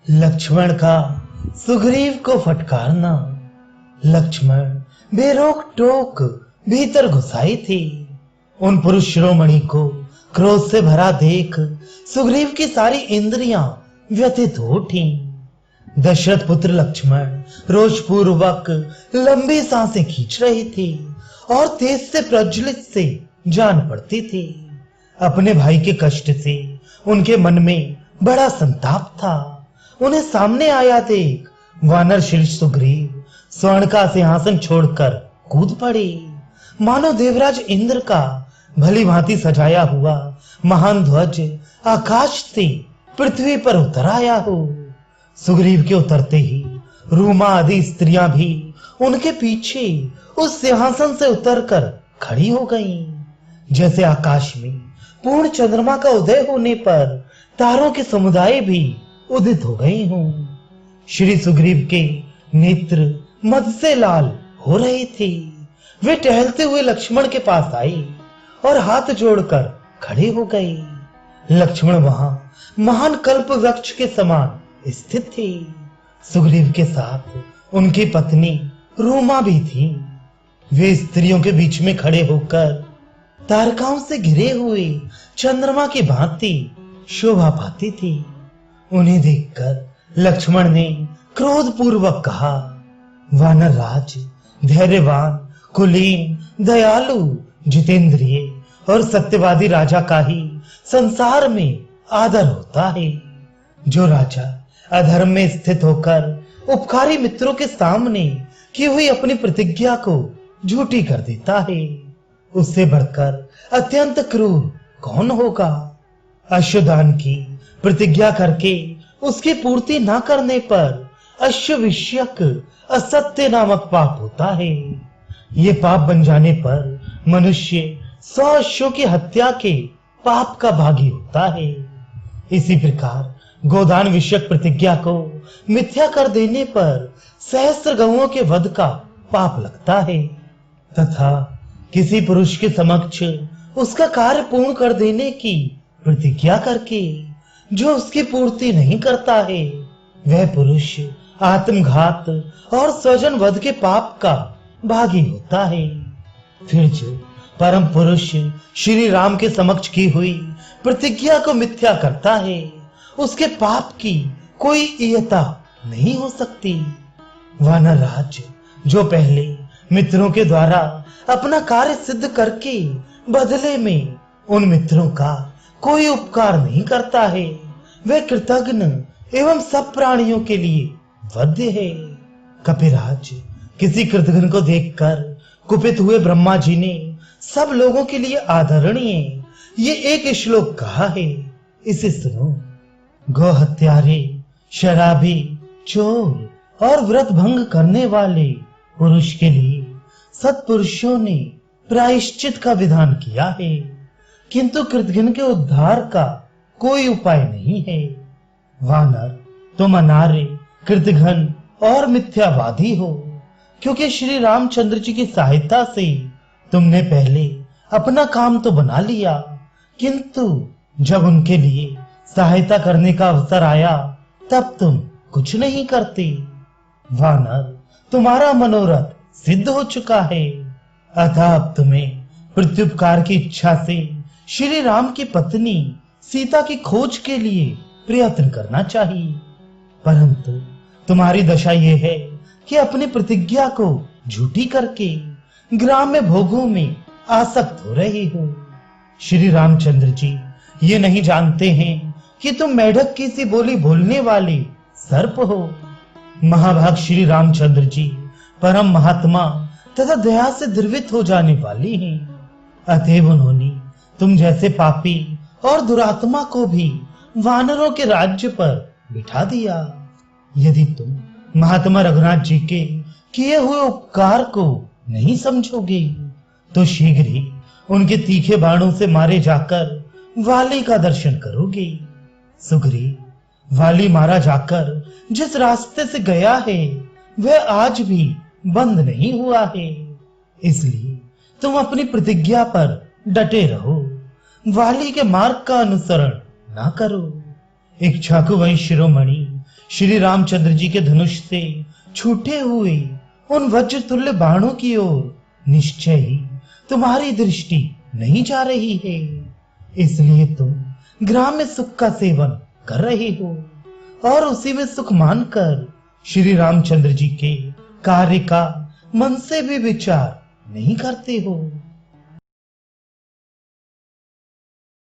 लक्ष्मण का सुग्रीव को फटकारना। लक्ष्मण बेरोक टोक भीतर घुसाई थी। उन पुरुष शिरोमणि को क्रोध से भरा देख सुग्रीव की सारी इंद्रियां व्यथित हो उठी। दशरथ पुत्र लक्ष्मण रोषपूर्वक लंबी सांसें खींच रही थी और तेज से प्रज्वलित से जान पड़ती थी। अपने भाई के कष्ट से उनके मन में बड़ा संताप था। उन्हें सामने आया देख वानर शीर्ष सुग्रीव स्वर्ण का सिंहासन छोड़कर कूद पड़े, मानो देवराज इंद्र का भली भांति सजाया हुआ महान ध्वज आकाश से पृथ्वी पर उतर आया हो। सुग्रीव के उतरते ही रूमा आदि स्त्रियां भी उनके पीछे उस सिंहासन से उतरकर खड़ी हो गईं। जैसे आकाश में पूर्ण चंद्रमा का उदय होने पर तारों के समुदाय भी उदित हो गए हों। श्री सुग्रीव के नेत्र मद से लाल हो रहे थे। वे टहलते हुए लक्ष्मण के पास आए और हाथ जोड़कर खड़े हो गए। लक्ष्मण वहां महान कल्प वृक्ष के समान स्थित थे। सुग्रीव के साथ उनकी पत्नी रूमा भी थी। वे स्त्रियों के बीच में खड़े होकर तारकाओं से घिरे हुए चंद्रमा की भांति शोभा पाती थी। उन्हें देखकर लक्ष्मण ने क्रोध पूर्वक कहा, वानर राज, धैर्यवान, कुलीन, दयालु, जितेंद्रिय और सत्यवादी राजा का ही संसार में आदर होता है। जो राजा अधर्म में स्थित होकर उपकारी मित्रों के सामने की हुई अपनी प्रतिज्ञा को झूठी कर देता है, उससे बढ़कर अत्यंत क्रूर कौन होगा। अश्वदान की प्रतिज्ञा करके उसकी पूर्ति न करने पर अश्वविष्यक असत्य नामक पाप होता है। ये पाप बन जाने पर मनुष्य 100 अश्वों की हत्या के पाप का भागी होता है। इसी प्रकार गोदान विषयक प्रतिज्ञा को मिथ्या कर देने पर सहस्त्र गौओं के वध का पाप लगता है, तथा किसी पुरुष के समक्ष उसका कार्य पूर्ण कर देने की प्रतिज्ञा करके जो उसकी पूर्ति नहीं करता है, वह पुरुष आत्मघात और स्वजन वध के पाप का भागी होता है। फिर जो परम पुरुष श्री राम के समक्ष की हुई प्रतिज्ञा को मिथ्या करता है, उसके पाप की कोई इयता नहीं हो सकती। वानर राज, जो पहले मित्रों के द्वारा अपना कार्य सिद्ध करके बदले में उन मित्रों का कोई उपकार नहीं करता है, वह कृतघ्न एवं सब प्राणियों के लिए वध्य है। कपिराज, किसी कृतघ्न को देखकर कुपित हुए ब्रह्मा जी ने सब लोगों के लिए आदरणीय ये एक श्लोक कहा है, इसे सुनो। गौ हत्यारे, शराबी, चोर और व्रत भंग करने वाले पुरुष के लिए सत्पुरुषों ने प्रायश्चित का विधान किया है, किंतु कृतघ्न के उद्धार का कोई उपाय नहीं है। वानर, तुम अनार्य, कृतघ्न और मिथ्यावादी हो, क्योंकि श्री रामचंद्र जी की सहायता से तुमने पहले अपना काम तो बना लिया, किंतु जब उनके लिए सहायता करने का अवसर आया तब तुम कुछ नहीं करते। वानर, तुम्हारा मनोरथ सिद्ध हो चुका है, अतः अब तुम्हें प्रत्युपकार की इच्छा से श्री राम की पत्नी सीता की खोज के लिए प्रयत्न करना चाहिए। परंतु तुम्हारी दशा यह है कि अपनी प्रतिज्ञा को झूठी करके ग्राम्य भोगों में आसक्त हो रही हो। श्री रामचंद्र जी ये नहीं जानते हैं कि तुम मेढक की सी बोली बोलने वाले सर्प हो। महाभाग श्री रामचंद्र जी परम महात्मा तथा दया से द्रवित हो जाने वाली हैं, अतएव उन्होंने तुम जैसे पापी और दुरात्मा को भी वानरों के राज्य पर बिठा दिया। यदि तुम महात्मा रघुनाथ जी के किए हुए उपकार को नहीं समझोगे तो शीघ्र ही उनके तीखे बाणों से मारे जाकर वाली का दर्शन करोगे। सुग्रीव, वाली मारा जाकर जिस रास्ते से गया है वह आज भी बंद नहीं हुआ है, इसलिए तुम अपनी प्रतिज्ञा पर डटे रहो, वाली के मार्ग का अनुसरण ना करो। इक्ष्वाकु वंश शिरोमणि श्री रामचंद्र जी के धनुष से छूटे हुए उन वज्र तुल्य बाणों की ओर निश्चय ही तुम्हारी दृष्टि नहीं जा रही है, इसलिए तुम ग्राम्य सुख का सेवन कर रहे हो और उसी में सुख मानकर श्री रामचंद्र जी के कार्य का मन से भी विचार नहीं करते हो।